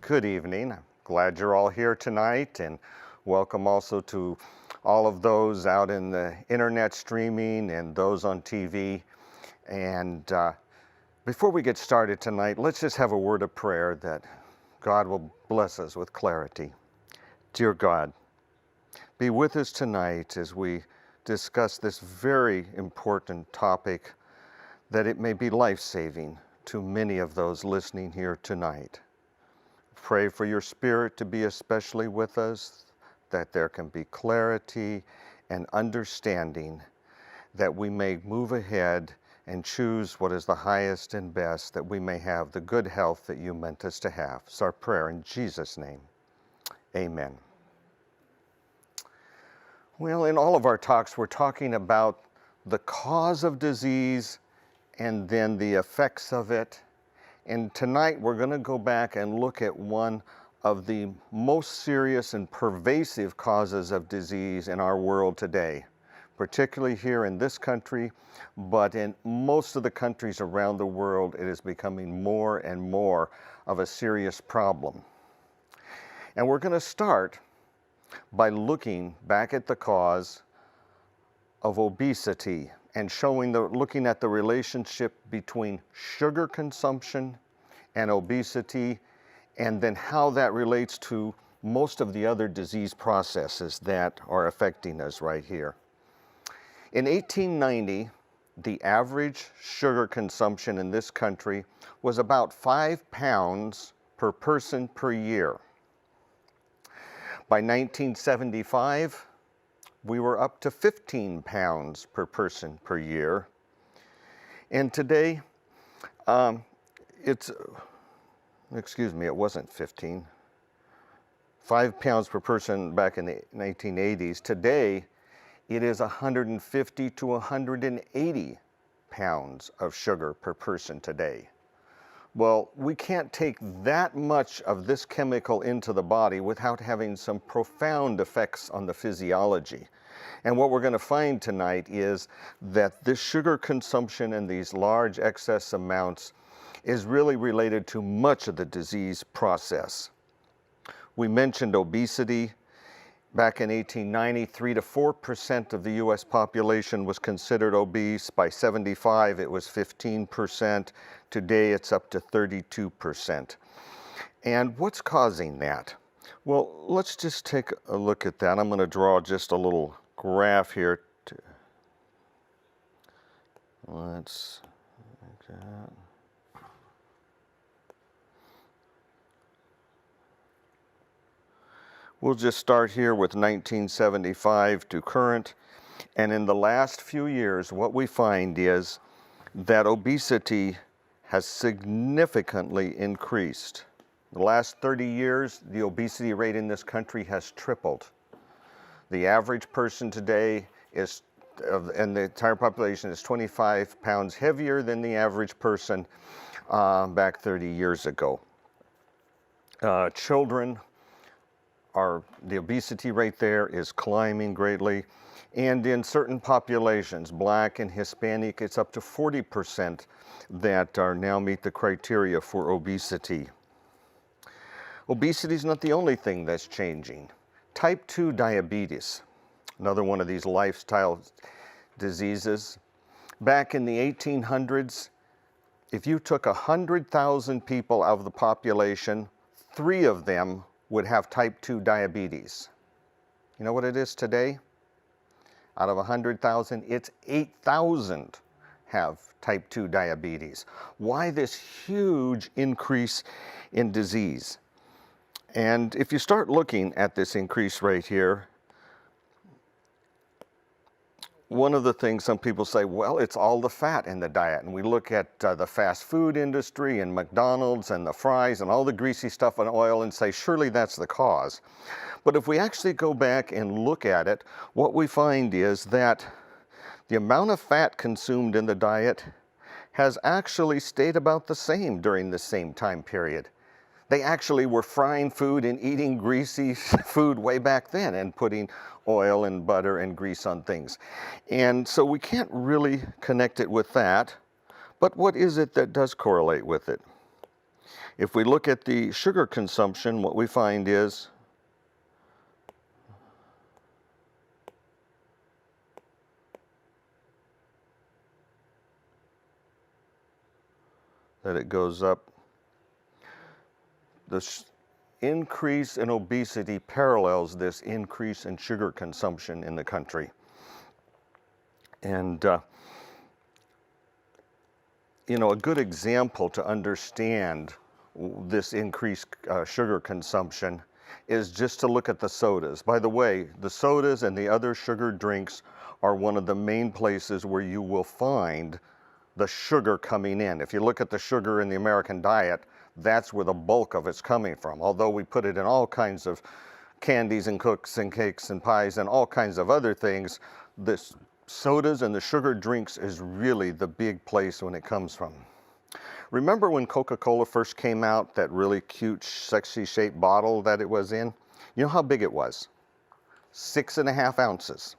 Good evening. I'm glad you're all here tonight, and welcome also to all of those out in the internet streaming and those on TV. And before we get started tonight, let's just have a word of prayer that God will bless us with clarity. Dear God, be with us tonight as we discuss this very important topic, that it may be life-saving to many of those listening here tonight. Pray for your Spirit to be especially with us, that there can be clarity and understanding, that we may move ahead and choose what is the highest and best, that we may have the good health that you meant us to have. It's our prayer in Jesus' name. Amen. Well, in all of our talks, we're talking about the cause of disease and then the effects of it. And tonight we're going to go back and look at one of the most serious and pervasive causes of disease in our world today, particularly here in this country, but in most of the countries around the world, it is becoming more and more of a serious problem. And we're going to start by looking back at the cause of obesity and looking at the relationship between sugar consumption and obesity, and then how that relates to most of the other disease processes that are affecting us right here. In 1890, the average sugar consumption in this country was about 5 pounds per person per year. By 1975, we were up to 15 pounds per person per year. And today, it wasn't 15. 5 pounds per person back in the 1980s. Today, it is 150 to 180 pounds of sugar per person today. Well, we can't take that much of this chemical into the body without having some profound effects on the physiology. And what we're going to find tonight is that this sugar consumption and these large excess amounts is really related to much of the disease process. We mentioned obesity. Back in 1890, 3 to 4% of the U.S. population was considered obese. By 75, it was 15%. Today, it's up to 32%. And what's causing that? Well, let's just take a look at that. I'm going to draw just a little graph here. Let's like that. We'll just start here with 1975 to current. And in the last few years, what we find is that obesity has significantly increased. In the last 30 years, the obesity rate in this country has tripled. The average person today and the entire population is 25 pounds heavier than the average person back 30 years ago. Children, the obesity rate there is climbing greatly. And in certain populations, Black and Hispanic, it's up to 40% that now meet the criteria for obesity. Obesity is not the only thing that's changing. Type 2 diabetes, another one of these lifestyle diseases. Back in the 1800s, if you took 100,000 people out of the population, 3 of them would have type 2 diabetes. You know what it is today? Out of 100,000, it's 8,000 have type 2 diabetes. Why this huge increase in disease? And if you start looking at this increase rate here, one of the things some people say, well, it's all the fat in the diet. And we look at the fast food industry and McDonald's and the fries and all the greasy stuff and oil and say, surely that's the cause. But if we actually go back and look at it, what we find is that the amount of fat consumed in the diet has actually stayed about the same during the same time period. They actually were frying food and eating greasy food way back then and putting oil and butter and grease on things. And so we can't really connect it with that. But what is it that does correlate with it? If we look at the sugar consumption, what we find is that it goes up. The increase in obesity parallels this increase in sugar consumption in the country. And, you know, a good example to understand this increased sugar consumption is just to look at the sodas. By the way, the sodas and the other sugar drinks are one of the main places where you will find the sugar coming in. If you look at the sugar in the American diet, that's where the bulk of it's coming from. Although we put it in all kinds of candies and cookies and cakes and pies and all kinds of other things, the sodas and the sugar drinks is really the big place when it comes from. Remember when Coca-Cola first came out, that really cute, sexy shaped bottle that it was in? You know how big it was? 6.5 ounces.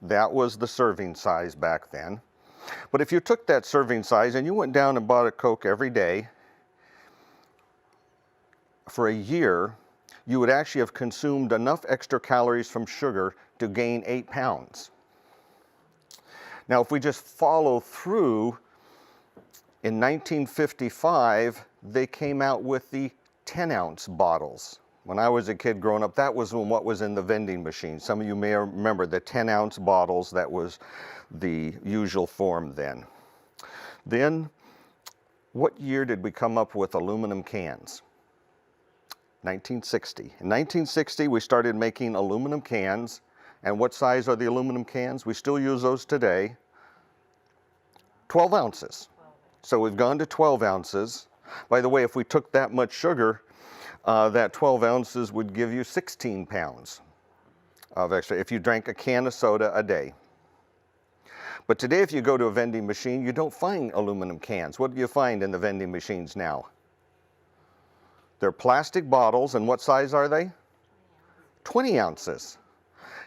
That was the serving size back then. But if you took that serving size and you went down and bought a Coke every day, for a year, you would actually have consumed enough extra calories from sugar to gain 8 pounds. Now, if we just follow through, in 1955, they came out with the 10-ounce bottles. When I was a kid growing up, that was what was in the vending machine. Some of you may remember the 10-ounce bottles. That was the usual form then. Then, what year did we come up with aluminum cans? 1960. In 1960, we started making aluminum cans. And what size are the aluminum cans? We still use those today. 12 ounces. So we've gone to 12 ounces. By the way, if we took that much sugar, that 12 ounces would give you 16 pounds of extra if you drank a can of soda a day. But today, if you go to a vending machine, you don't find aluminum cans. What do you find in the vending machines now? They're plastic bottles, and what size are they? 20 ounces.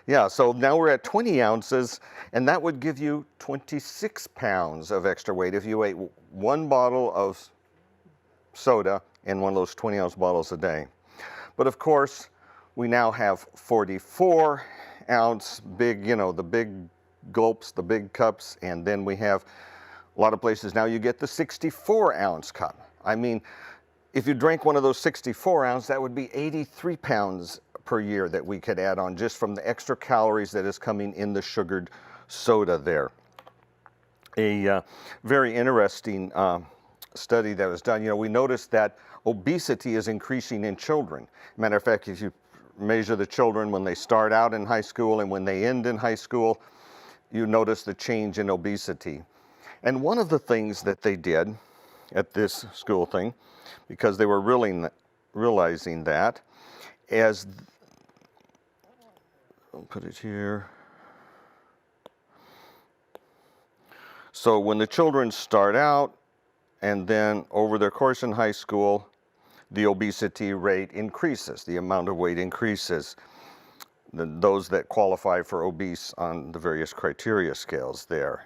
Yeah, so now we're at 20 ounces, and that would give you 26 pounds of extra weight if you ate one bottle of soda in one of those 20-ounce bottles a day. But of course, we now have 44-ounce big, you know, the big gulps, the big cups, and then we have a lot of places now you get the 64-ounce cup. I mean, if you drank one of those 64-ounce, that would be 83 pounds per year that we could add on just from the extra calories that is coming in the sugared soda there. A very interesting study that was done, you know, we noticed that obesity is increasing in children. Matter of fact, if you measure the children when they start out in high school and when they end in high school, you notice the change in obesity. And one of the things that they did at this school thing, because they were realizing that, as I'll put it here. So when the children start out and then over their course in high school, the obesity rate increases, the amount of weight increases. Those that qualify for obese on the various criteria scales there.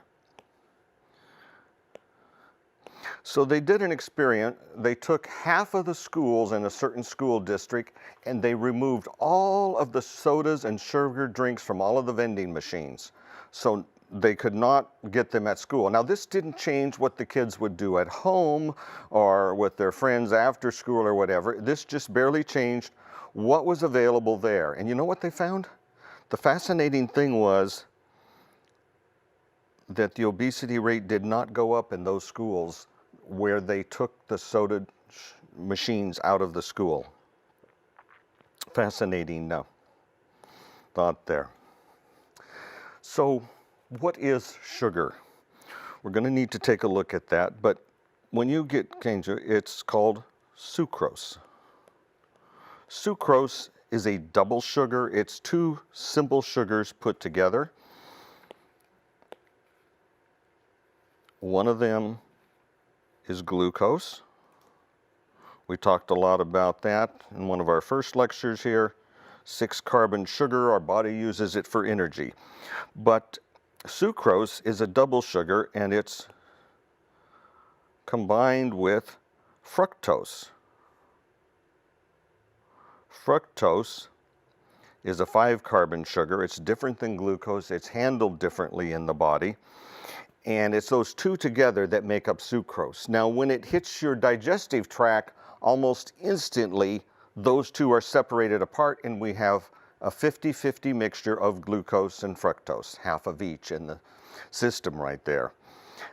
So they did an experiment. They took half of the schools in a certain school district and they removed all of the sodas and sugar drinks from all of the vending machines. So they could not get them at school. Now, this didn't change what the kids would do at home or with their friends after school or whatever. This just barely changed what was available there. And you know what they found? The fascinating thing was that the obesity rate did not go up in those schools where they took the soda machines out of the school. Fascinating thought there. So what is sugar? We're going to need to take a look at that, but when you get cancer, it's called sucrose. Sucrose is a double sugar. It's two simple sugars put together. One of them is glucose. We talked a lot about that in one of our first lectures here. 6-carbon sugar, our body uses it for energy. But sucrose is a double sugar and it's combined with fructose. Fructose is a 5-carbon sugar. It's different than glucose. It's handled differently in the body. And it's those two together that make up sucrose. Now, when it hits your digestive tract, almost instantly, those two are separated apart, and we have a 50-50 mixture of glucose and fructose, half of each in the system right there.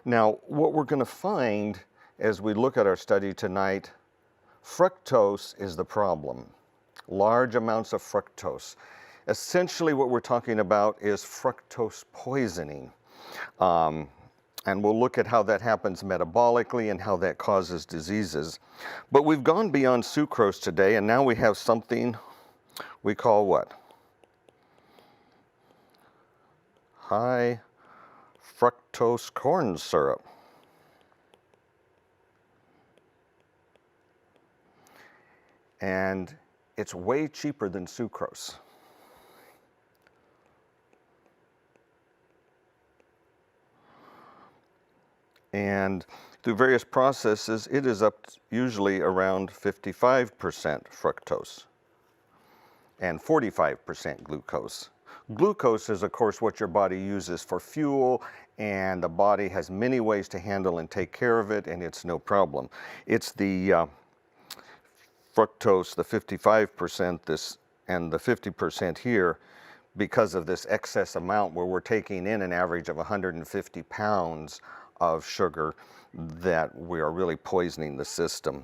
Now, what we're going to find as we look at our study tonight, fructose is the problem. Large amounts of fructose. Essentially, what we're talking about is fructose poisoning. And we'll look at how that happens metabolically and how that causes diseases. But we've gone beyond sucrose today, and now we have something we call what? High fructose corn syrup. And it's way cheaper than sucrose. And through various processes, it is up usually around 55% fructose and 45% glucose. Glucose is, of course, what your body uses for fuel, and the body has many ways to handle and take care of it, and it's no problem. It's the fructose, the 55%, and the 50% here, because of this excess amount where we're taking in an average of 150 pounds of sugar, that we are really poisoning the system.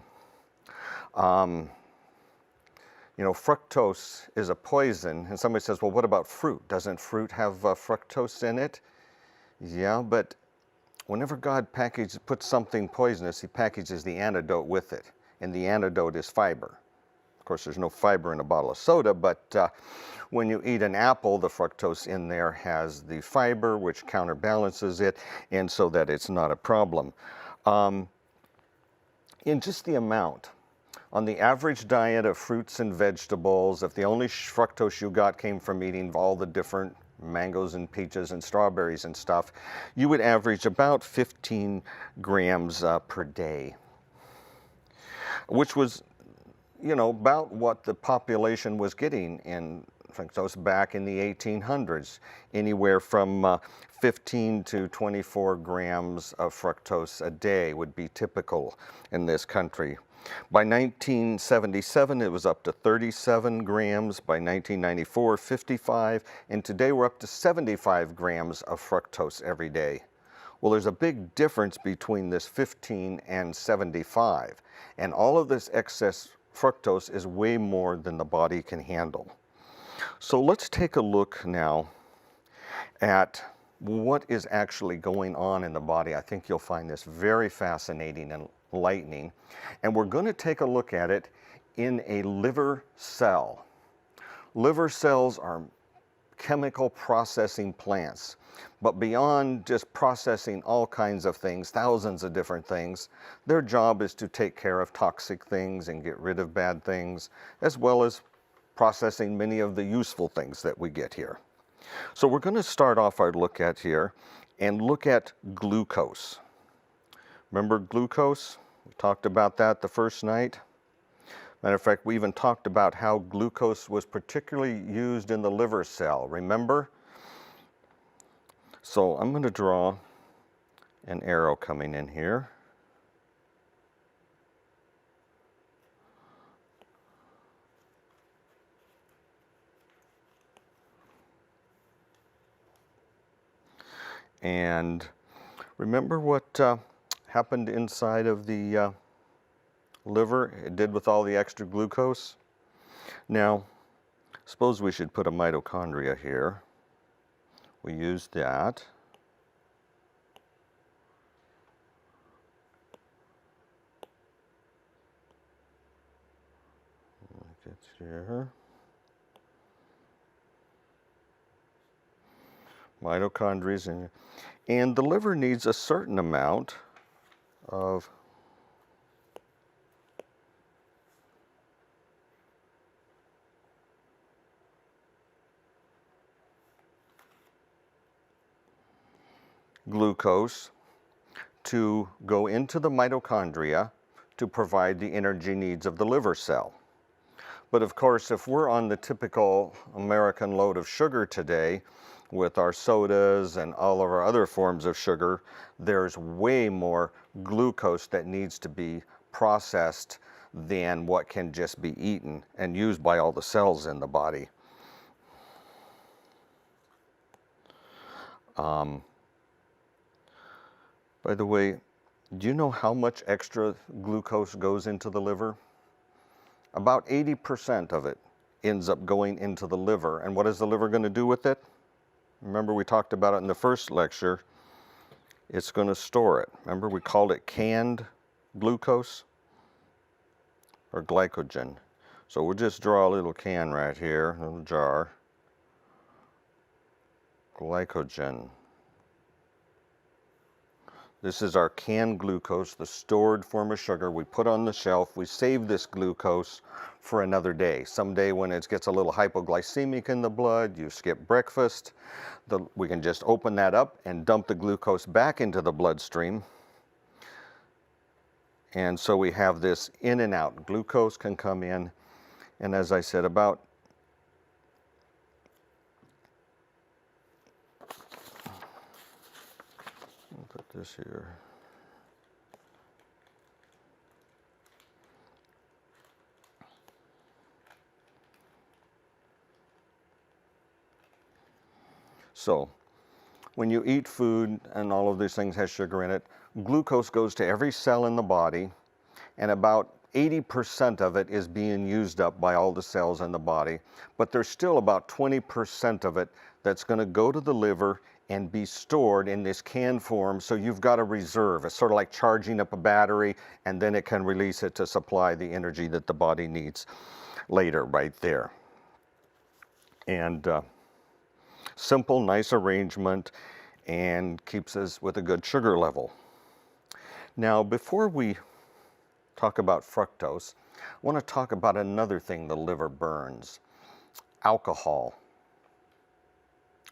You know, fructose is a poison, and somebody says, well, what about fruit? Doesn't fruit have fructose in it? Yeah, but whenever God puts something poisonous, he packages the antidote with it, and the antidote is fiber. Of course, there's no fiber in a bottle of soda, but when you eat an apple, the fructose in there has the fiber, which counterbalances it, and so that it's not a problem. In just the amount, on the average diet of fruits and vegetables, if the only fructose you got came from eating all the different mangoes and peaches and strawberries and stuff, you would average about 15 grams per day, which was, you know, about what the population was getting in fructose back in the 1800s, anywhere from 15 to 24 grams of fructose a day would be typical in this country. By 1977, it was up to 37 grams. By 1994, 55. And today we're up to 75 grams of fructose every day. Well, there's a big difference between this 15 and 75. And all of this excess fructose is way more than the body can handle. So let's take a look now at what is actually going on in the body. I think you'll find this very fascinating and enlightening. And we're going to take a look at it in a liver cell. Liver cells are chemical processing plants. But beyond just processing all kinds of things, thousands of different things, their job is to take care of toxic things and get rid of bad things, as well as processing many of the useful things that we get here. So we're going to start off our look at here and look at glucose. Remember glucose? We talked about that the first night. Matter of fact, we even talked about how glucose was particularly used in the liver cell. Remember? So I'm going to draw an arrow coming in here. And remember what happened inside of the liver? It did with all the extra glucose. Now, suppose we should put a mitochondria here. We used that. Get here. Mitochondria, and the liver needs a certain amount of glucose to go into the mitochondria to provide the energy needs of the liver cell. But of course, if we're on the typical American load of sugar today, with our sodas and all of our other forms of sugar, there's way more glucose that needs to be processed than what can just be eaten and used by all the cells in the body. By the way, do you know how much extra glucose goes into the liver? About 80% of it ends up going into the liver. And what is the liver going to do with it? Remember, we talked about it in the first lecture. It's going to store it. Remember, we called it canned glucose or glycogen. So we'll just draw a little can right here, a little jar. Glycogen. This is our canned glucose, the stored form of sugar we put on the shelf. We save this glucose for another day. Someday when it gets a little hypoglycemic in the blood, you skip breakfast, we can just open that up and dump the glucose back into the bloodstream. And so we have this in and out. Glucose can come in, and as I said, about put this here. So, when you eat food and all of these things has sugar in it, glucose goes to every cell in the body, and about 80% of it is being used up by all the cells in the body. But there's still about 20% of it that's going to go to the liver and be stored in this canned form, so you've got a reserve. It's sort of like charging up a battery, and then it can release it to supply the energy that the body needs later, right there. And simple, nice arrangement, and keeps us with a good sugar level. Now, before we talk about fructose, I want to talk about another thing the liver burns: alcohol.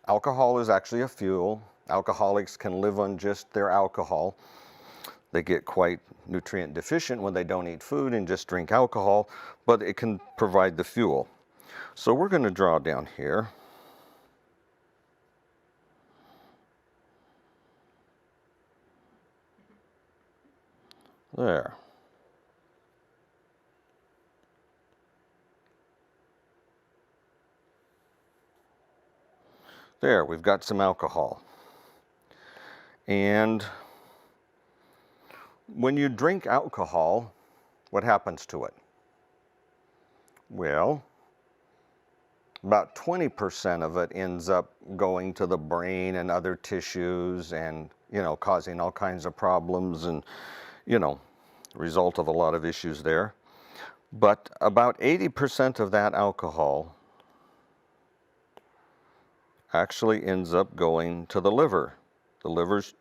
Alcohol is actually a fuel. Alcoholics can live on just their alcohol. They get quite nutrient deficient when they don't eat food and just drink alcohol, but it can provide the fuel. So we're going to draw down here. There. There, we've got some alcohol. And when you drink alcohol, what happens to it? Well, about 20% of it ends up going to the brain and other tissues and, causing all kinds of problems and, result of a lot of issues there. But about 80% of that alcohol actually ends up going to the liver. The liver's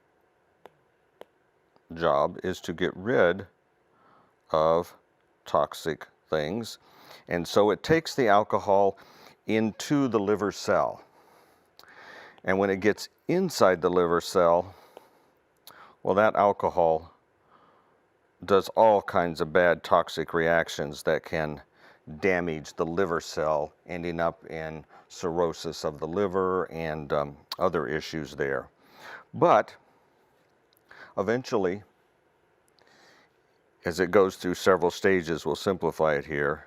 job is to get rid of toxic things, and so it takes the alcohol into the liver cell. And when it gets inside the liver cell, well, that alcohol does all kinds of bad toxic reactions that can damage the liver cell, ending up in cirrhosis of the liver and other issues there. But eventually, as it goes through several stages, we'll simplify it here.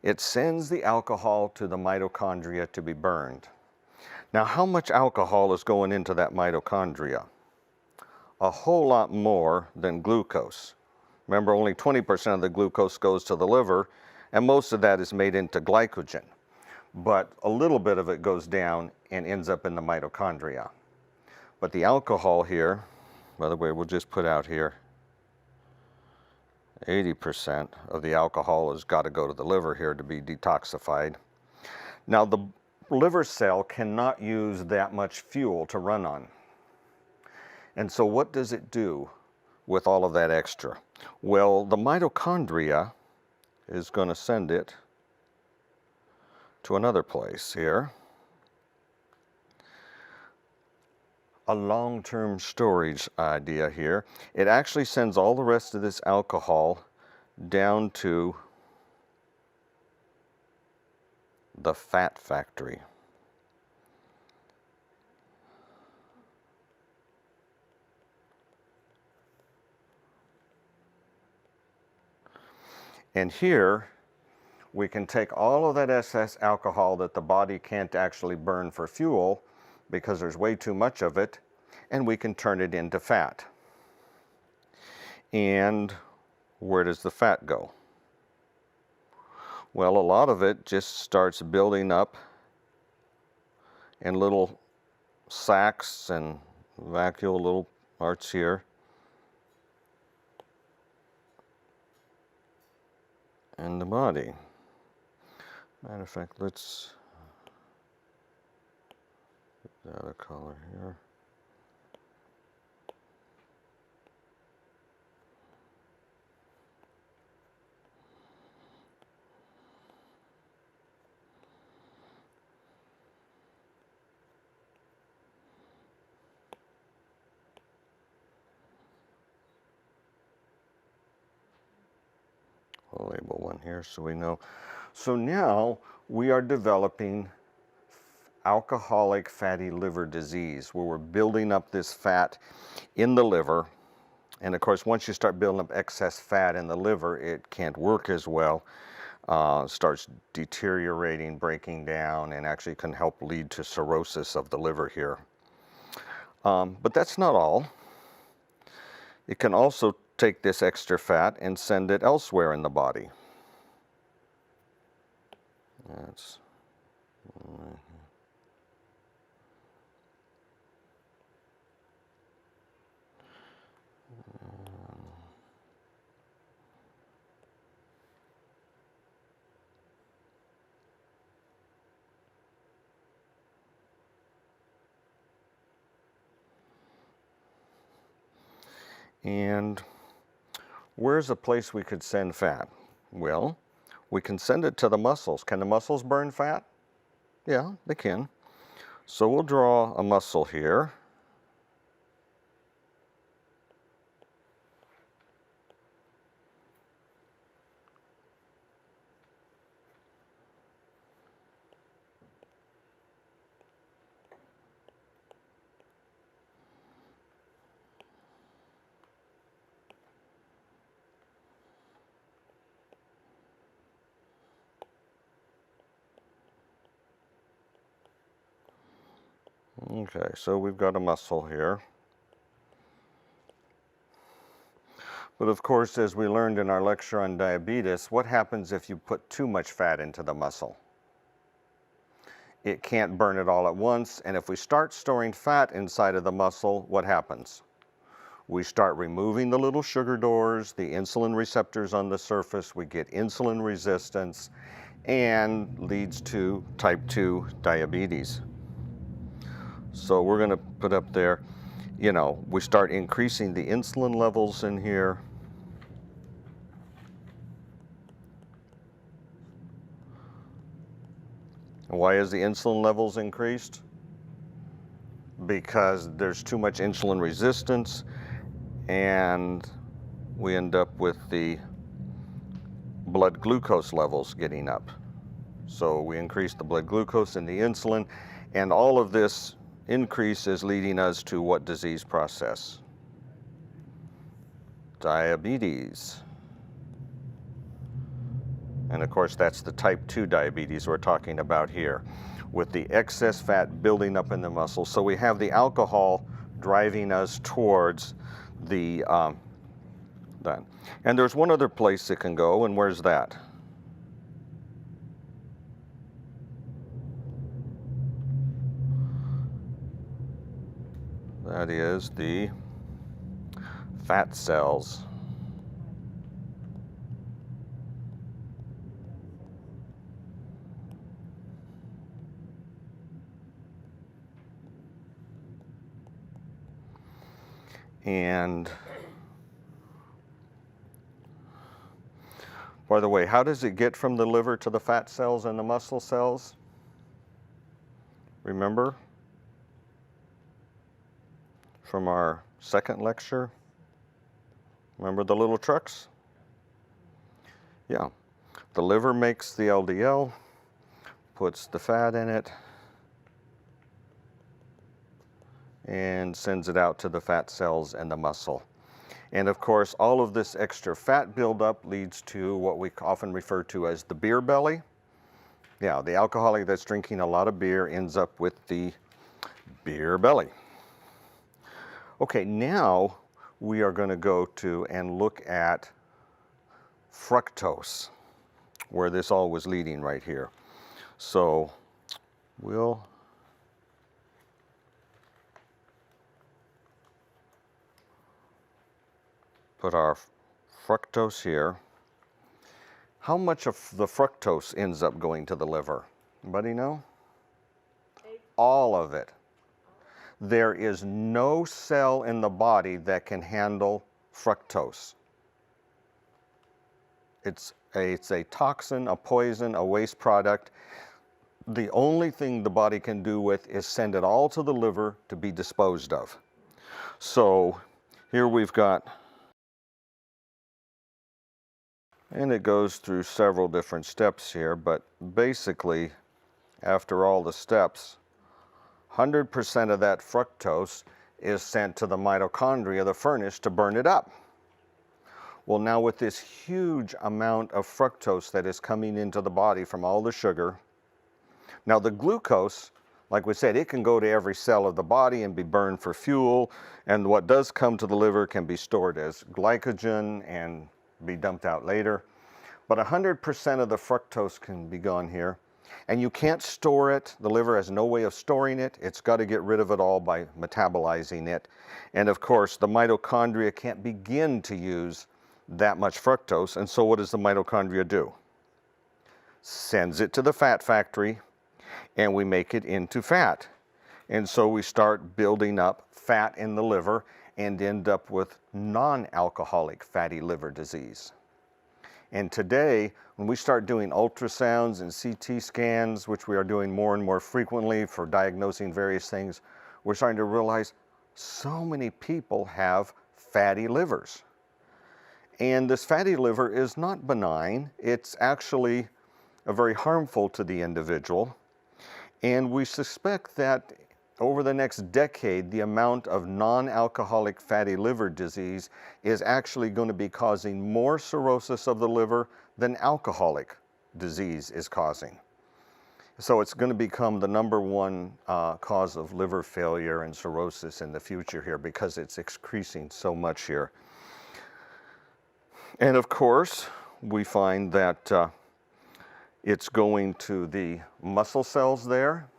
It sends the alcohol to the mitochondria to be burned. Now, how much alcohol is going into that mitochondria? A whole lot more than glucose. Remember, only 20% of the glucose goes to the liver, and most of that is made into glycogen. But a little bit of it goes down and ends up in the mitochondria. But the alcohol here, by the way, we'll just put out here, 80% of the alcohol has got to go to the liver here to be detoxified. Now, the liver cell cannot use that much fuel to run on. And so what does it do with all of that extra? Well, the mitochondria is going to send it to another place here. A long-term storage idea here. It actually sends all the rest of this alcohol down to the fat factory. And here we can take all of that excess alcohol that the body can't actually burn for fuel because there's way too much of it, and we can turn it into fat. And where does the fat go? Well, a lot of it just starts building up in little sacs and vacuole little parts here. In the body. Matter of fact, let's get the other color here. I'll label one here so we know. So now we are developing alcoholic fatty liver disease, where we're building up this fat in the liver. And of course, once you start building up excess fat in the liver, it can't work as well. Starts deteriorating, breaking down, and actually can help lead to cirrhosis of the liver here. But that's not all. It can also take this extra fat and send it elsewhere in the body. That's and where's a place we could send fat? Well, we can send it to the muscles. Can the muscles burn fat? Yeah, they can. So we'll draw a muscle here. Okay, so we've got a muscle here. But of course, as we learned in our lecture on diabetes, what happens if you put too much fat into the muscle? It can't burn it all at once, and if we start storing fat inside of the muscle, what happens? We start removing the little sugar doors, the insulin receptors on the surface, we get insulin resistance, and leads to type 2 diabetes. So we're going to put up there, you know, we start increasing the insulin levels in here. Why is the insulin levels increased? Because there's too much insulin resistance, and we end up with the blood glucose levels getting up. So we increase the blood glucose and the insulin, and all of this increase is leading us to what disease process? Diabetes. And of course, that's the type 2 diabetes we're talking about here, with the excess fat building up in the muscle. So we have the alcohol driving us towards the that. And there's one other place it can go, and where's that? That is the fat cells. And By the way, how does it get from the liver to the fat cells and the muscle cells? Remember from our second lecture? Remember the little trucks? Yeah. The liver makes the LDL, puts the fat in it, and sends it out to the fat cells and the muscle. And of course, all of this extra fat buildup leads to what we often refer to as the beer belly. Yeah, the alcoholic that's drinking a lot of beer ends up with the beer belly. Okay, now we are going to go to and look at fructose, where this all was leading right here. So we'll put our fructose here. How much of the fructose ends up going to the liver? Anybody know? All of it. There is no cell in the body that can handle fructose. It's a toxin, a poison, a waste product. The only thing the body can do with is send it all to the liver to be disposed of. So here we've got, and it goes through several different steps here, but basically, after all the steps, 100% of that fructose is sent to the mitochondria, the furnace, to burn it up. Well, now with this huge amount of fructose that is coming into the body from all the sugar, now the glucose, like we said, it can go to every cell of the body and be burned for fuel, and what does come to the liver can be stored as glycogen and be dumped out later. But 100% of the fructose can be gone here, and you can't store it. The liver has no way of storing it. It's got to get rid of it all by metabolizing it. And of course, the mitochondria can't begin to use that much fructose, and so what does the mitochondria do? Sends it to the fat factory, and we make it into fat. And so we start building up fat in the liver and end up with non-alcoholic fatty liver disease. And today, when we start doing ultrasounds and CT scans, which we are doing more and more frequently for diagnosing various things, we're starting to realize so many people have fatty livers. And this fatty liver is not benign. It's actually very harmful to the individual. And we suspect that over the next decade, the amount of non-alcoholic fatty liver disease is actually going to be causing more cirrhosis of the liver than alcoholic disease is causing. So it's going to become the #1 cause of liver failure and cirrhosis in the future here because it's increasing so much here. And of course, we find that it's going to the muscle cells there.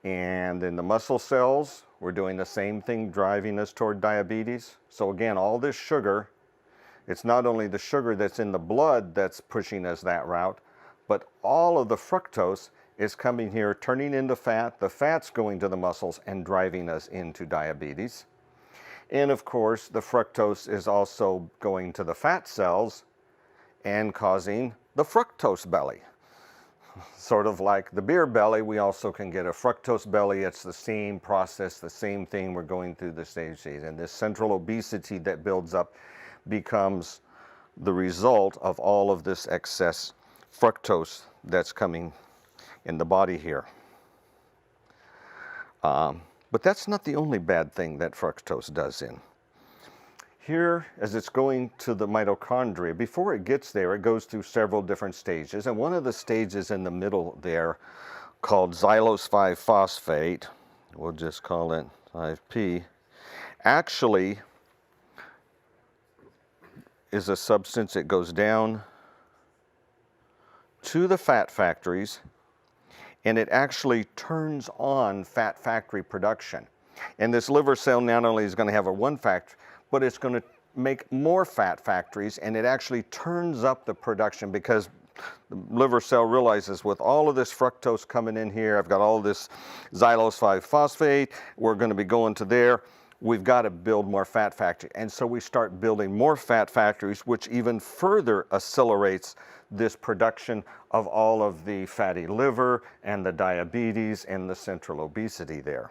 And in the muscle cells, we're doing the same thing, driving us toward diabetes. So again, all this sugar, it's not only the sugar that's in the blood that's pushing us that route, but all of the fructose is coming here, turning into fat. The fat's going to the muscles and driving us into diabetes. And of course, the fructose is also going to the fat cells and causing the fructose belly. Sort of like the beer belly, we also can get a fructose belly. It's the same process, the same thing. We're going through the stages. And this central obesity that builds up becomes the result of all of this excess fructose that's coming in the body here. But that's not the only bad thing that fructose does in. Here, as it's going to the mitochondria, before it gets there, it goes through several different stages. And one of the stages in the middle there, called xylose 5-phosphate, we'll just call it 5P, actually is a substance that goes down to the fat factories, and it actually turns on fat factory production. And this liver cell not only is going to have a one factory, but it's going to make more fat factories, and it actually turns up the production because the liver cell realizes with all of this fructose coming in here, I've got all this xylose 5-phosphate, we're going to be going to there. we've got to build more fat factories. And so we start building more fat factories, which even further accelerates this production of all of the fatty liver and the diabetes and the central obesity there.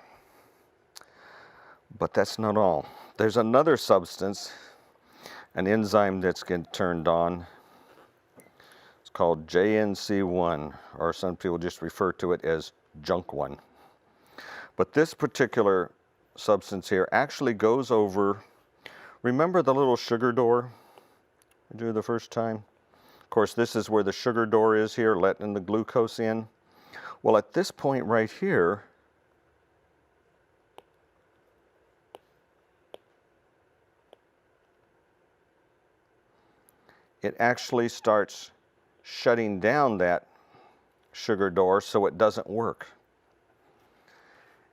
But that's not all. There's another substance, an enzyme that's getting turned on. It's called JNC1, or some people just refer to it as junk 1. But this particular substance here actually goes over, remember the little sugar door I drew the first time? Of course, this is where the sugar door is here, letting the glucose in. Well, at this point right here, it actually starts shutting down that sugar door so it doesn't work.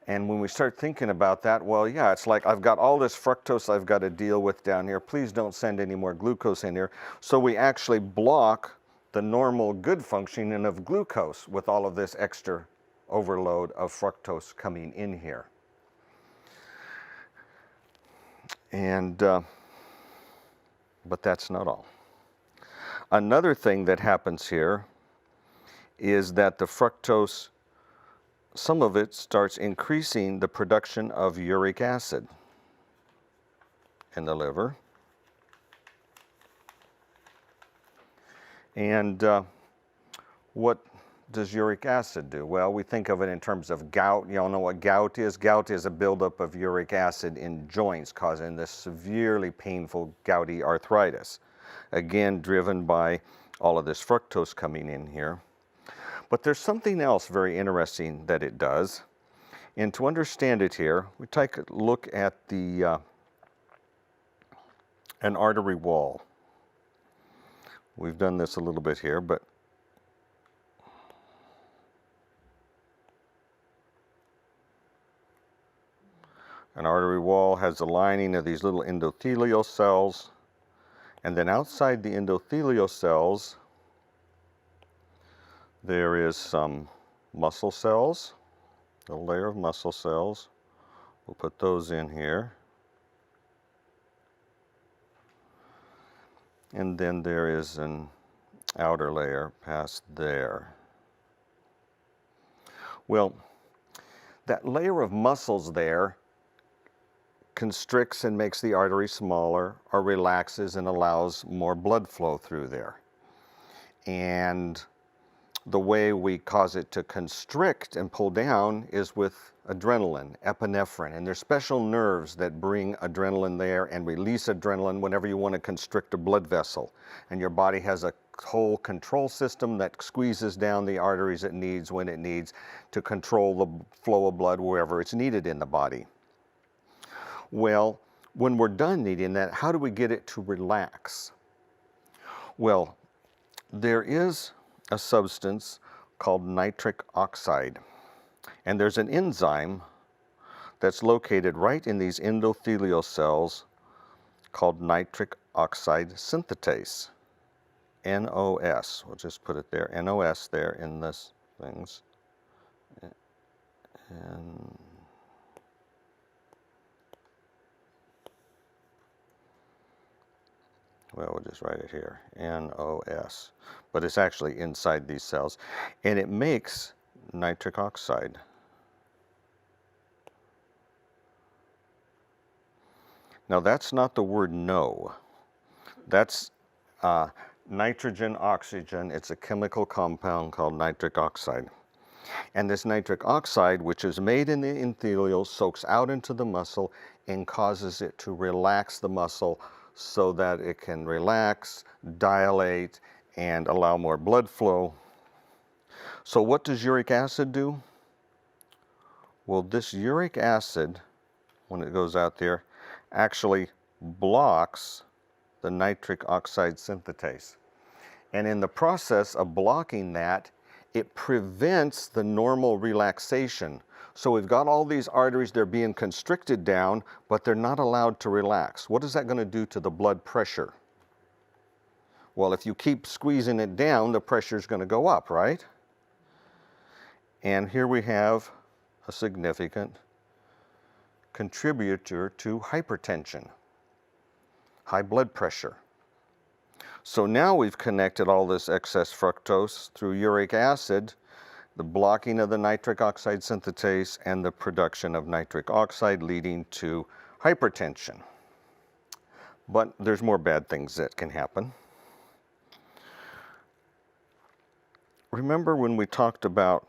And when we start thinking about that, well, yeah, it's like I've got all this fructose I've got to deal with down here. Please don't send any more glucose in here. So we actually block the normal good functioning of glucose with all of this extra overload of fructose coming in here. And, but that's not all. Another thing that happens here is that the fructose, some of it starts increasing the production of uric acid in the liver. And what does uric acid do? Well, we think of it in terms of gout. You all know what gout is? Gout is a buildup of uric acid in joints, causing this severely painful gouty arthritis. Again, driven by all of this fructose coming in here. But there's something else very interesting that it does. And to understand it here, we take a look at the an artery wall. We've done this a little bit here, but an artery wall has a lining of these little endothelial cells, and then outside the endothelial cells there is some muscle cells, a layer of muscle cells. We'll put those in here. And then there is an outer layer past there. Well, that layer of muscles there constricts and makes the artery smaller, or relaxes and allows more blood flow through there. And the way we cause it to constrict and pull down is with adrenaline, epinephrine, and there's special nerves that bring adrenaline there and release adrenaline whenever you want to constrict a blood vessel. And your body has a whole control system that squeezes down the arteries it needs when it needs to control the flow of blood wherever it's needed in the body. Well, when we're done needing that, how do we get it to relax? Well, there is a substance called nitric oxide. And there's an enzyme that's located right in these endothelial cells called nitric oxide synthetase, NOS. We'll just put it there, NOS there in this things. And well, we'll just write it here, NOS. But it's actually inside these cells. And it makes nitric oxide. Now that's not the word no. That's nitrogen, oxygen. It's a chemical compound called nitric oxide. And this nitric oxide, which is made in the endothelial, soaks out into the muscle and causes it to relax the muscle so that it can relax, dilate, and allow more blood flow. So what does uric acid do? Well, this uric acid, when it goes out there, actually blocks the nitric oxide synthetase. And in the process of blocking that, it prevents the normal relaxation. So we've got all these arteries, they're being constricted down, but they're not allowed to relax. What is that going to do to the blood pressure? Well, if you keep squeezing it down, the pressure is going to go up, right? And here we have a significant contributor to hypertension, high blood pressure. So now we've connected all this excess fructose through uric acid, the blocking of the nitric oxide synthetase, and the production of nitric oxide, leading to hypertension. But there's more bad things that can happen. Remember when we talked about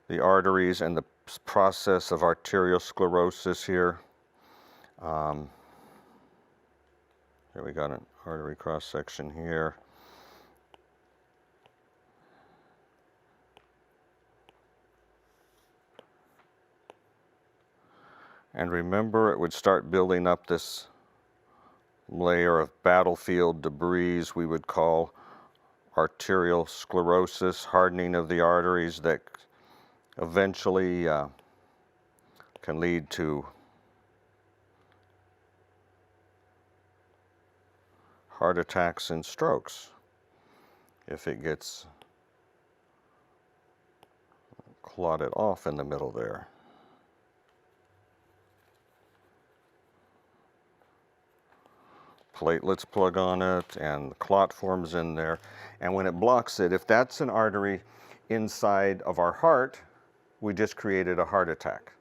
the arteries and the process of arteriosclerosis here? Here we got an artery cross section here. And remember, it would start building up this layer of battlefield debris we would call arteriosclerosis, hardening of the arteries that eventually can lead to heart attacks and strokes if it gets clotted off in the middle there. Platelets plug on it and the clot forms in there, and when it blocks it, if that's an artery inside of our heart, we just created a heart attack.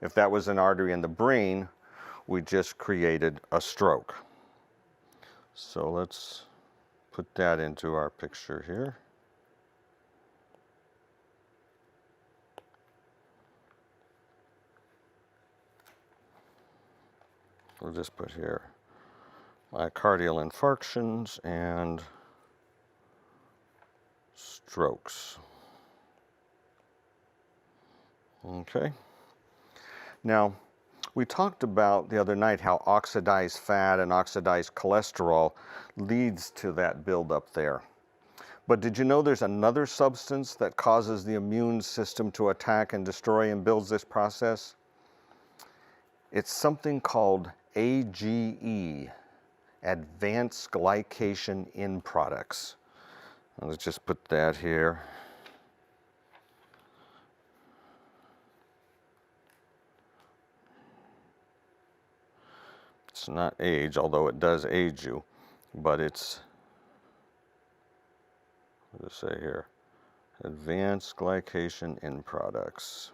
If that was an artery in the brain, we just created a stroke. So let's put that into our picture here. We'll just put here myocardial infarctions and strokes. Okay. Now, we talked about the other night how oxidized fat and oxidized cholesterol leads to that buildup there. But did you know there's another substance that causes the immune system to attack and destroy and builds this process? It's something called AGE, advanced glycation end products. Let's just put that here. It's not age, although it does age you, but it's, what does it say here? Advanced glycation end products.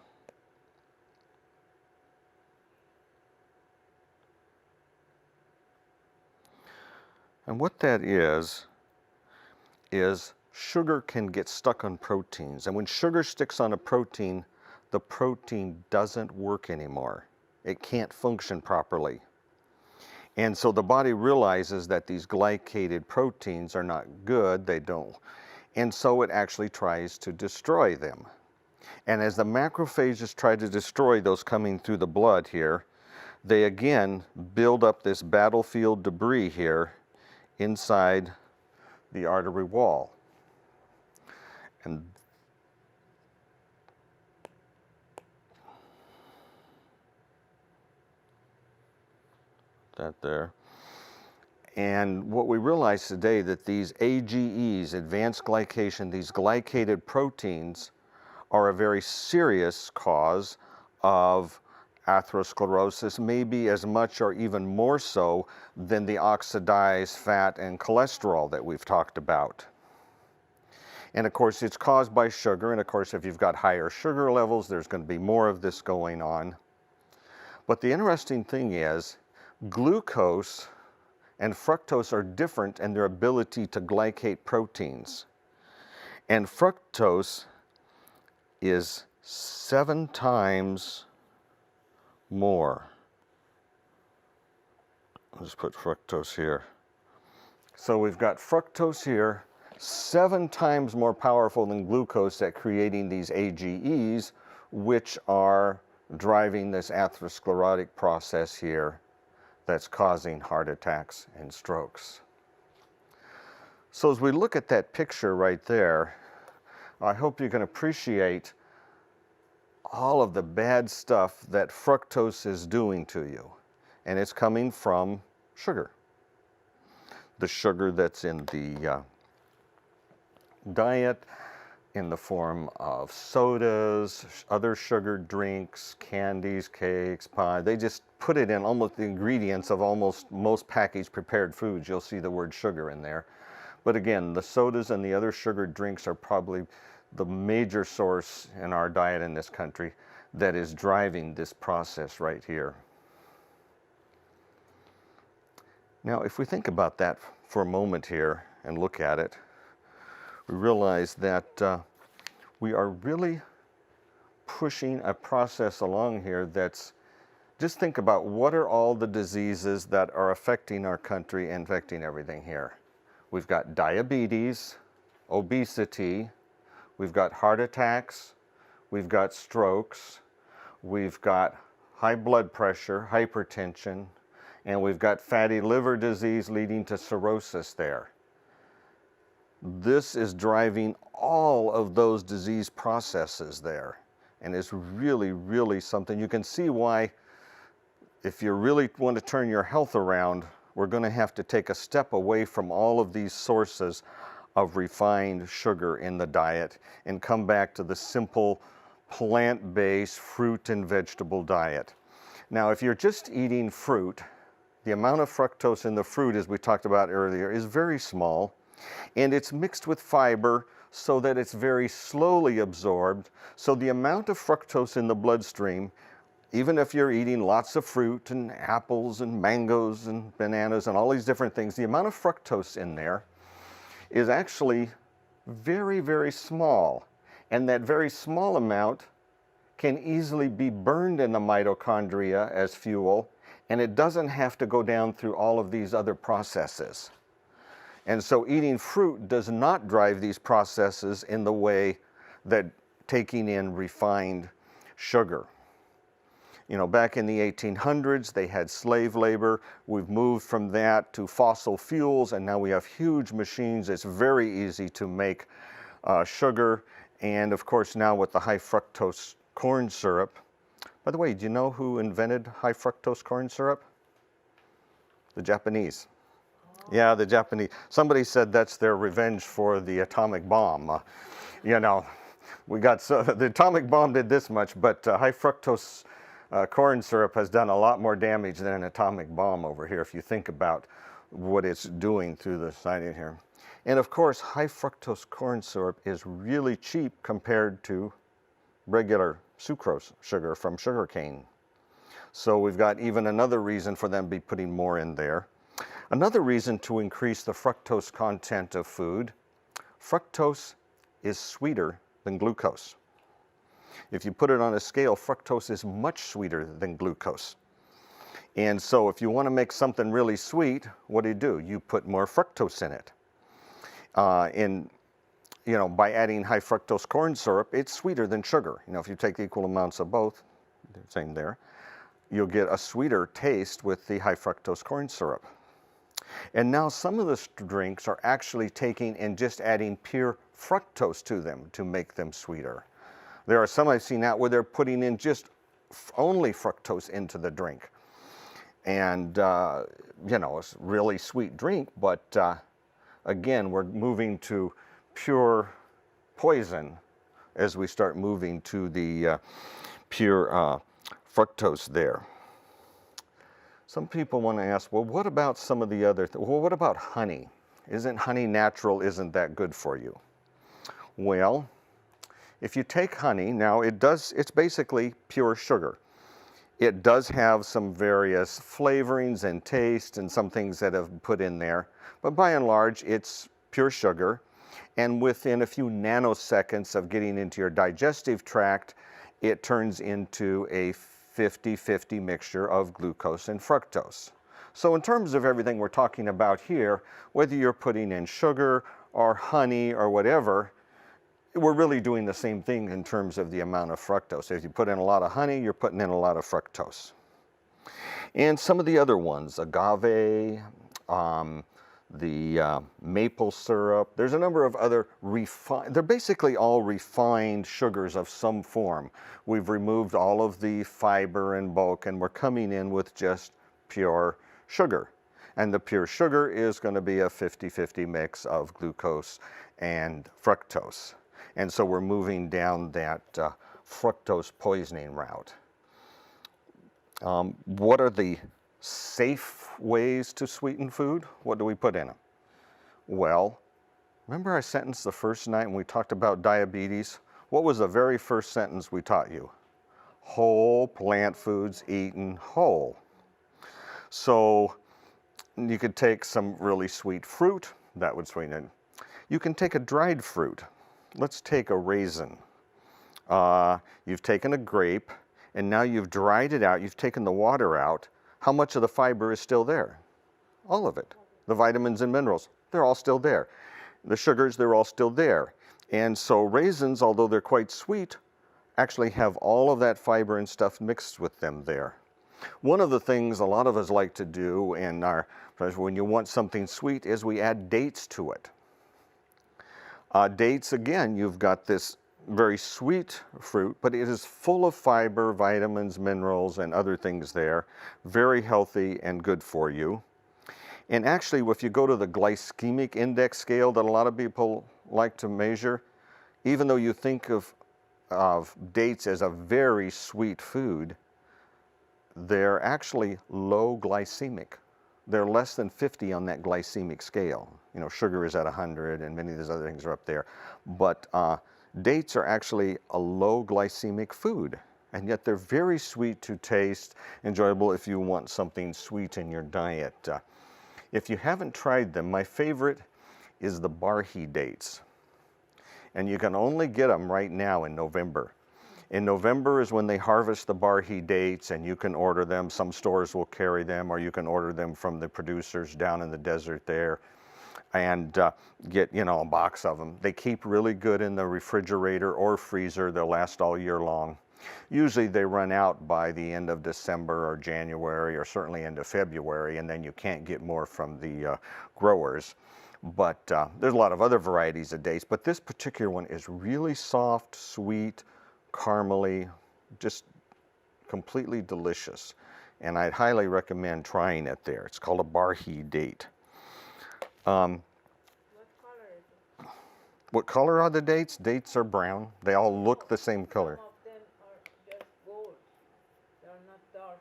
And what that is sugar can get stuck on proteins. And when sugar sticks on a protein, the protein doesn't work anymore. It can't function properly. And so the body realizes that these glycated proteins are not good, they don't. And so it actually tries to destroy them. And as the macrophages try to destroy those coming through the blood here, they again build up this battlefield debris here inside the artery wall. And that there. And what we realize today that these AGEs, advanced glycation, these glycated proteins, are a very serious cause of atherosclerosis, maybe as much or even more so than the oxidized fat and cholesterol that we've talked about. And of course, it's caused by sugar, and of course, if you've got higher sugar levels, there's going to be more of this going on. But the interesting thing is, glucose and fructose are different in their ability to glycate proteins. And fructose is 7 times more. I'll just put fructose here. So we've got fructose here, 7 times more powerful than glucose at creating these AGEs, which are driving this atherosclerotic process here that's causing heart attacks and strokes. So as we look at that picture right there, I hope you can appreciate all of the bad stuff that fructose is doing to you. And it's coming from sugar. The sugar that's in the diet in the form of sodas, other sugared drinks, candies, cakes, pie. They just put it in almost the ingredients of almost most packaged prepared foods. You'll see the word sugar in there. But again, the sodas and the other sugared drinks are probably the major source in our diet in this country that is driving this process right here. Now, if we think about that for a moment here and look at it, we realize that we are really pushing a process along here that's, just think about what are all the diseases that are affecting our country and affecting everything here. We've got diabetes, obesity, we've got heart attacks, we've got strokes, we've got high blood pressure, hypertension, and we've got fatty liver disease leading to cirrhosis there. This is driving all of those disease processes there, and it's really, really something. You can see why, if you really want to turn your health around, we're going to have to take a step away from all of these sources of refined sugar in the diet and come back to the simple plant-based fruit and vegetable diet. Now, if you're just eating fruit, the amount of fructose in the fruit, as we talked about earlier, is very small, and it's mixed with fiber so that it's very slowly absorbed. So the amount of fructose in the bloodstream, even if you're eating lots of fruit and apples and mangoes and bananas and all these different things, the amount of fructose in there is actually very, very small. And that very small amount can easily be burned in the mitochondria as fuel, and it doesn't have to go down through all of these other processes. And so eating fruit does not drive these processes in the way that taking in refined sugar. You know, back in the 1800s, they had slave labor. We've moved from that to fossil fuels, and now we have huge machines. It's very easy to make sugar. And of course, now with the high fructose corn syrup. By the way, do you know who invented high fructose corn syrup? The Japanese. Yeah, the Japanese. Somebody said that's their revenge for the atomic bomb. You know, we got, so the atomic bomb did this much, but high fructose corn syrup has done a lot more damage than an atomic bomb over here, if you think about what it's doing through the siding here. And of course, high fructose corn syrup is really cheap compared to regular sucrose sugar from sugarcane. So we've got even another reason for them to be putting more in there. Another reason to increase the fructose content of food, fructose is sweeter than glucose. If you put it on a scale, fructose is much sweeter than glucose. And so if you want to make something really sweet, what do? You put more fructose in it. You know, by adding high fructose corn syrup, it's sweeter than sugar. You know, if you take equal amounts of both, same there, you'll get a sweeter taste with the high fructose corn syrup. And now some of the drinks are actually taking and just adding pure fructose to them to make them sweeter. There are some I've seen out where they're putting in just only fructose into the drink. And, you know, it's a really sweet drink, but again, we're moving to pure poison as we start moving to the pure fructose there. Some people want to ask, well, what about some of the other, well, what about honey? Isn't honey natural? Isn't that good for you? Well, if you take honey, now it's basically pure sugar. It does have some various flavorings and taste and some things that have put in there, but by and large, it's pure sugar. And within a few nanoseconds of getting into your digestive tract, it turns into a 50-50 mixture of glucose and fructose. So in terms of everything we're talking about here, whether you're putting in sugar or honey or whatever, we're really doing the same thing in terms of the amount of fructose. If you put in a lot of honey, you're putting in a lot of fructose. And some of the other ones, agave, the maple syrup, there's a number of other they're basically all refined sugars of some form. We've removed all of the fiber and bulk, and we're coming in with just pure sugar. And the pure sugar is going to be a 50-50 mix of glucose and fructose. And so we're moving down that fructose poisoning route. What are the safe ways to sweeten food? What do we put in them? Well, remember our sentence the first night when we talked about diabetes? What was the very first sentence we taught you? Whole plant foods eaten whole. So you could take some really sweet fruit, that would sweeten it. You can take a dried fruit. Let's take a raisin. You've taken a grape, and now you've dried it out, you've taken the water out. How much of the fiber is still there? All of it. The vitamins and minerals, they're all still there. The sugars, they're all still there. And so raisins, although they're quite sweet, actually have all of that fiber and stuff mixed with them there. One of the things a lot of us like to do in our, when you want something sweet, is we add dates to it. Dates, again, you've got this very sweet fruit, but it is full of fiber, vitamins, minerals, and other things there. Very healthy and good for you. And actually, if you go to the glycemic index scale that a lot of people like to measure, even though you think of dates as a very sweet food, they're actually low glycemic. They're less than 50 on that glycemic scale. You know, sugar is at 100 and many of these other things are up there. But dates are actually a low glycemic food, and yet they're very sweet to taste, enjoyable if you want something sweet in your diet. If you haven't tried them, my favorite is the barhi dates. And you can only get them right now in November. In November is when they harvest the barhi dates, and you can order them. Some stores will carry them, or you can order them from the producers down in the desert there and get, you know, a box of them. They keep really good in the refrigerator or freezer. They'll last all year long. Usually they run out by the end of December or January, or certainly into February, and then you can't get more from the growers. But there's a lot of other varieties of dates, but this particular one is really soft, sweet, caramely, just completely delicious. And I'd highly recommend trying it there. It's called a barhi date. What color is it? What color are the dates? Dates are brown. They all look the same color. Some of them are just gold. They are not dark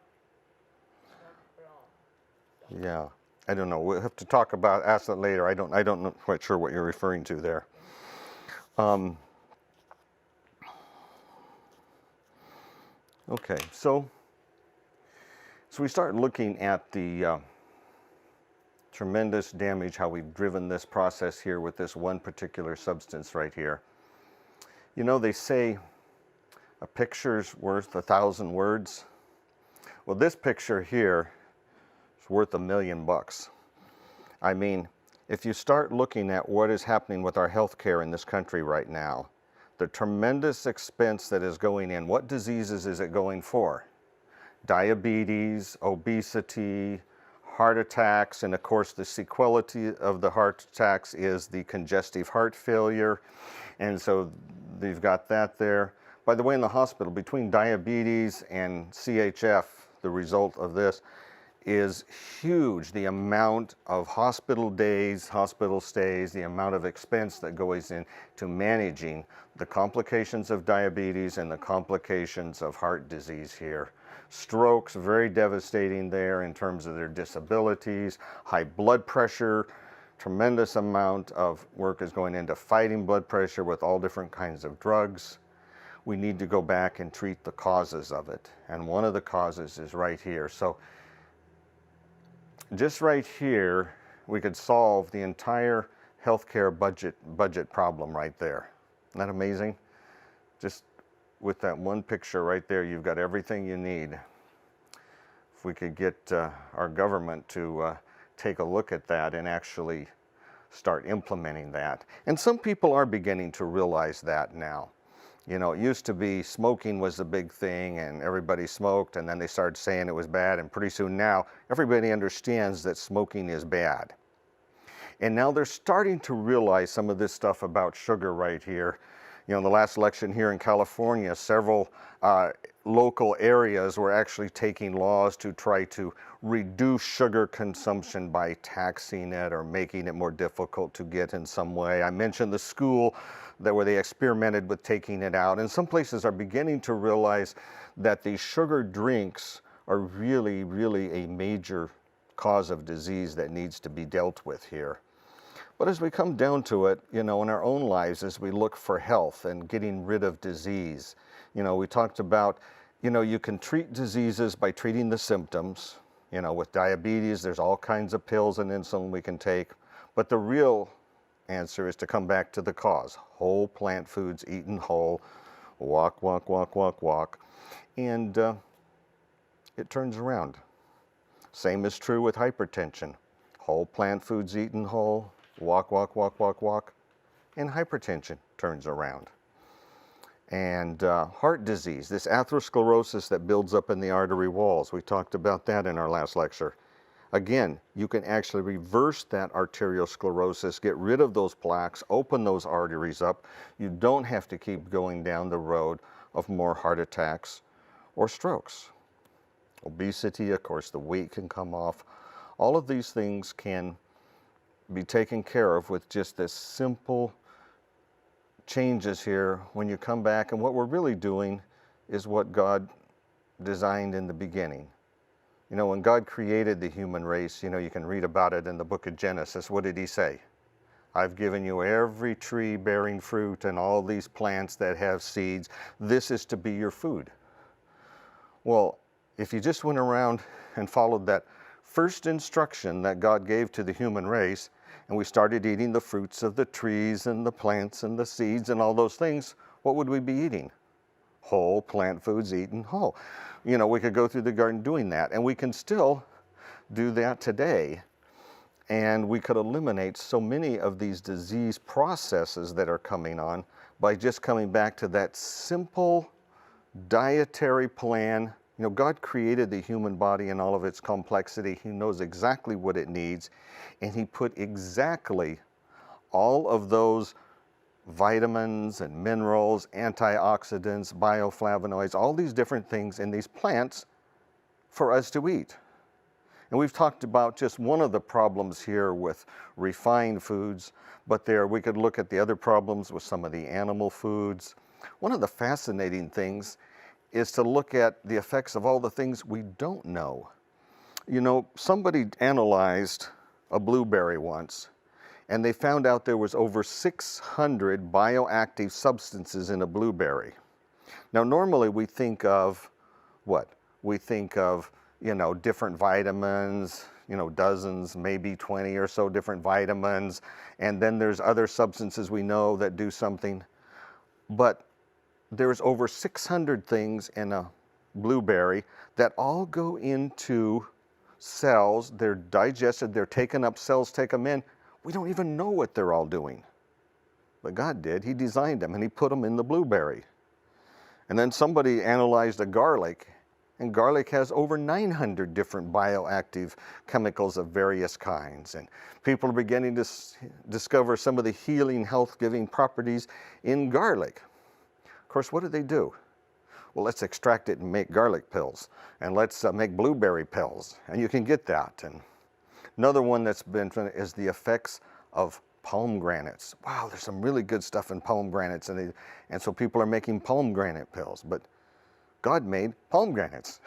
brown. Yeah, I don't know. We'll have to talk about, ask that later. I don't know, quite sure what you're referring to there. Okay, so we start looking at the tremendous damage, how we've driven this process here with this one particular substance right here. You know, they say a picture's worth 1,000 words. Well, this picture here is worth $1,000,000. I mean, if you start looking at what is happening with our health care in this country right now, the tremendous expense that is going in, what diseases is it going for? Diabetes, obesity, heart attacks, and of course the sequelae of the heart attacks is the congestive heart failure. And so they've got that there. By the way, in the hospital, between diabetes and CHF, the result of this is huge. The amount of hospital days, hospital stays, the amount of expense that goes into managing the complications of diabetes and the complications of heart disease here. Strokes, very devastating there in terms of their disabilities. High blood pressure, tremendous amount of work is going into fighting blood pressure with all different kinds of drugs. We need to go back and treat the causes of it. And one of the causes is right here. So just right here, we could solve the entire healthcare budget problem right there. Isn't that amazing? Just with that one picture right there, you've got everything you need. If we could get our government to take a look at that and actually start implementing that. And some people are beginning to realize that now. You know, it used to be smoking was the big thing and everybody smoked, and then they started saying it was bad, and pretty soon now everybody understands that smoking is bad. And now they're starting to realize some of this stuff about sugar right here. In the last election here in California, several local areas were actually taking laws to try to reduce sugar consumption by taxing it or making it more difficult to get in some way. I mentioned the school where they experimented with taking it out, and some places are beginning to realize that these sugar drinks are really, really a major cause of disease that needs to be dealt with here. But as we come down to it, in our own lives, as we look for health and getting rid of disease, we talked about, you can treat diseases by treating the symptoms. With diabetes, there's all kinds of pills and insulin we can take. But the real answer is to come back to the cause. Whole plant foods, eaten whole, walk, walk, walk, walk, walk. And it turns around. Same is true with hypertension. Whole plant foods eaten whole, walk, walk, walk, walk, walk, and hypertension turns around. And heart disease, this atherosclerosis that builds up in the artery walls, we talked about that in our last lecture. Again, you can actually reverse that arteriosclerosis, get rid of those plaques, open those arteries up. You don't have to keep going down the road of more heart attacks or strokes. Obesity, of course, the weight can come off. All of these things can be taken care of with just this simple changes here when you come back. And what we're really doing is what God designed in the beginning. When God created the human race, you can read about it in the book of Genesis. What did he say? I've given you every tree bearing fruit and all these plants that have seeds. This is to be your food. Well, if you just went around and followed that first instruction that God gave to the human race, and we started eating the fruits of the trees and the plants and the seeds and all those things, what would we be eating? Whole plant foods eaten whole. We could go through the garden doing that, and we can still do that today. And we could eliminate so many of these disease processes that are coming on by just coming back to that simple dietary plan. God created the human body in all of its complexity. He knows exactly what it needs, and he put exactly all of those vitamins and minerals, antioxidants, bioflavonoids, all these different things in these plants for us to eat. And we've talked about just one of the problems here with refined foods, but we could look at the other problems with some of the animal foods. One of the fascinating things is to look at the effects of all the things we don't know. Somebody analyzed a blueberry once, and they found out there was over 600 bioactive substances in a blueberry. Now, normally we think of what? We think of, different vitamins, dozens, maybe 20 or so different vitamins, and then there's other substances we know that do something. But there's over 600 things in a blueberry that all go into cells. They're digested, they're taken up, cells take them in. We don't even know what they're all doing. But God did. He designed them and he put them in the blueberry. And then somebody analyzed a garlic, and garlic has over 900 different bioactive chemicals of various kinds. And people are beginning to discover some of the healing, health-giving properties in garlic. Of course, what do? Well, let's extract it and make garlic pills, and let's make blueberry pills, and you can get that. And another one that's been is the effects of pomegranates. Wow, there's some really good stuff in pomegranates, and so people are making pomegranate pills, but God made pomegranates.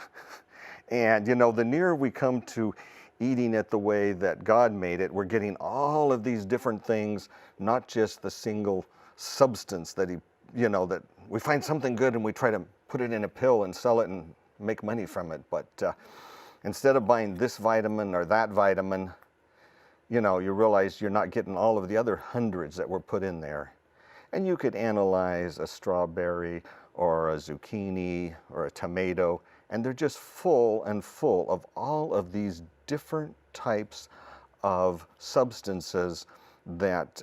And the nearer we come to eating it the way that God made it, we're getting all of these different things, not just the single substance that that we find something good and we try to put it in a pill and sell it and make money from it. But instead of buying this vitamin or that vitamin, you realize you're not getting all of the other hundreds that were put in there. And you could analyze a strawberry or a zucchini or a tomato, and they're just full and full of all of these different types of substances that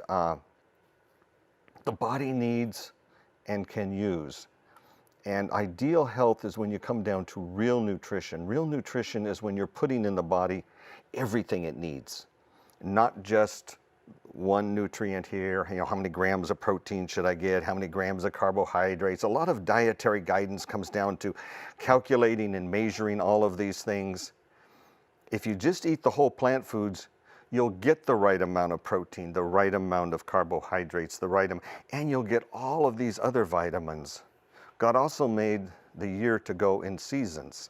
the body needs and can use. And ideal health is when you come down to real nutrition. Real nutrition is when you're putting in the body everything it needs, not just one nutrient here, you know, how many grams of protein should I get, how many grams of carbohydrates. A lot of dietary guidance comes down to calculating and measuring all of these things. If you just eat the whole plant foods, you'll get the right amount of protein, the right amount of carbohydrates, and you'll get all of these other vitamins. God also made the year to go in seasons.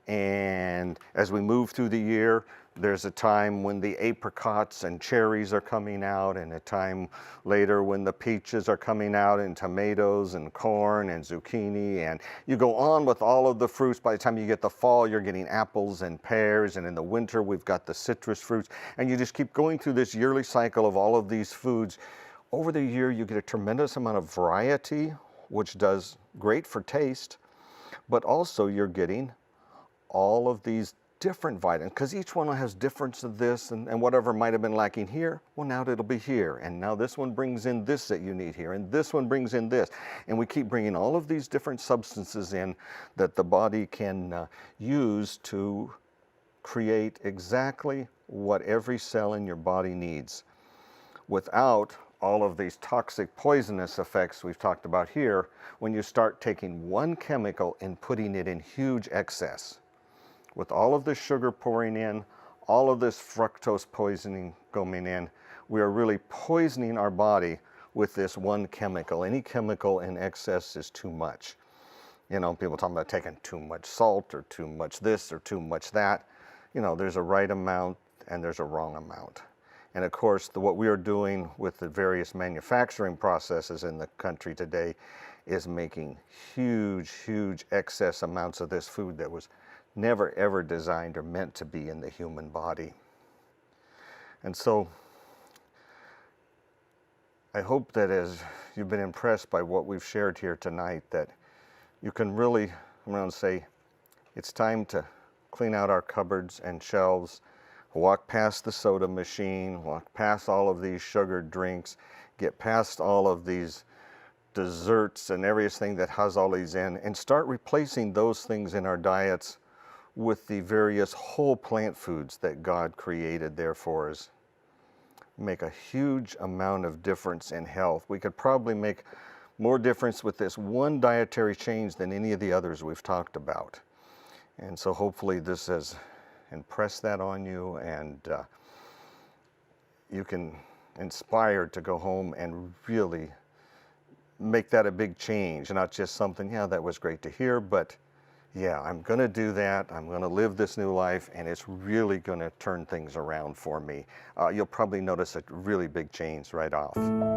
And as we move through the year, there's a time when the apricots and cherries are coming out, and a time later when the peaches are coming out, and tomatoes and corn and zucchini, and you go on with all of the fruits. By the time you get the fall, you're getting apples and pears, and in the winter we've got the citrus fruits, and you just keep going through this yearly cycle of all of these foods. Over the year you get a tremendous amount of variety, which does great for taste, but also you're getting all of these different vitamins, because each one has difference of this, and whatever might have been lacking here, well, now it'll be here, and now this one brings in this that you need here, and this one brings in this, and we keep bringing all of these different substances in that the body can use to create exactly what every cell in your body needs, without all of these toxic poisonous effects we've talked about here when you start taking one chemical and putting it in huge excess. With all of this sugar pouring in, all of this fructose poisoning going in, we are really poisoning our body with this one chemical. Any chemical in excess is too much. You know, people talking about taking too much salt or too much this or too much that. You know, there's a right amount and there's a wrong amount. And of course, what we are doing with the various manufacturing processes in the country today is making huge, huge excess amounts of this food that was never ever designed or meant to be in the human body. And so I hope that as you've been impressed by what we've shared here tonight, that you can really, I'm going to say, it's time to clean out our cupboards and shelves, walk past the soda machine, walk past all of these sugared drinks, get past all of these desserts and everything that has all these in, and start replacing those things in our diets with the various whole plant foods that God created there for us. Make a huge amount of difference in health. We could probably make more difference with this one dietary change than any of the others we've talked about. And so hopefully this has impressed that on you, and you can inspire to go home and really make that a big change, not just something, yeah, that was great to hear, but yeah, I'm going to do that. I'm going to live this new life, and it's really going to turn things around for me. You'll probably notice a really big change right off.